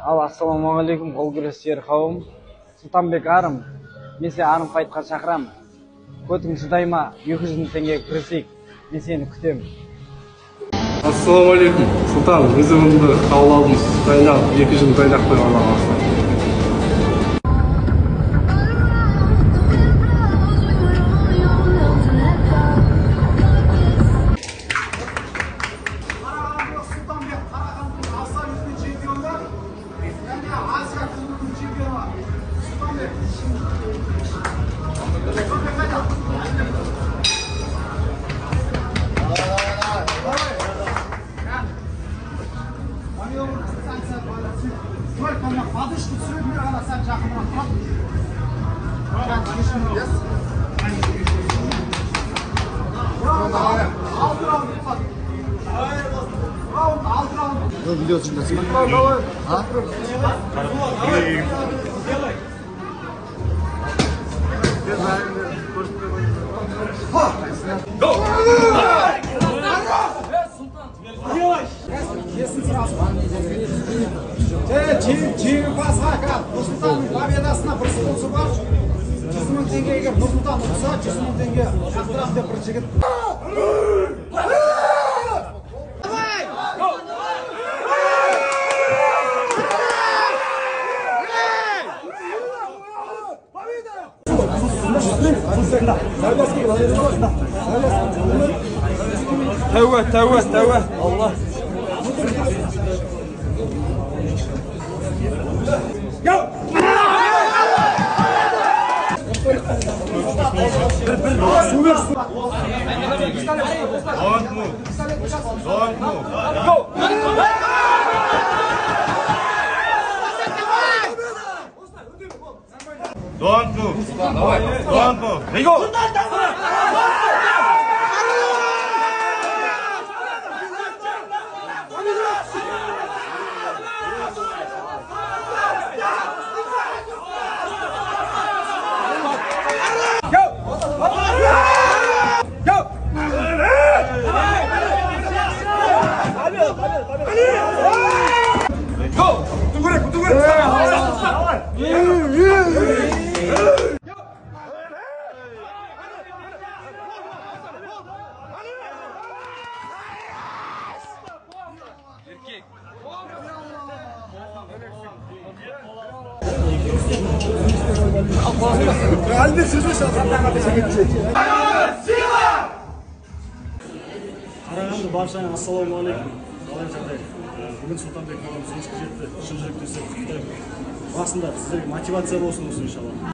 Ал ассалаумағалейкум қол күресер қауым. Сұлтанбек арым, мен сені арым файтқа шақырам. Көтің шыдай ма? 200 мың теңге күресейік. Мен сені күтем. Ассалаумағалейкум. Сұлтан, вызовымды қабыл алдым. Дайындал, 200 мың дайындап қой Алла. Подышку түсіріп ала сәл жақынырақ Вы видео снимаете? А? Жеңімпаз Hakan Нұрсұлтанның победасына бір спонсор бар. 100 мың теңгеге Нұрсұлтан ұтса, 100 мың теңге жақтырам деп бір жігіт. Тәуә. Allah. Don't move. There you go. Қарағанды баршаңа ассалаумағалейкум. Қалай жағдай? Бүгін Сұлтанбек ағамыз жеңіске жетті. Шын жүректен құттықтаймын. Басында сіздерге мотивация болсын иншалла.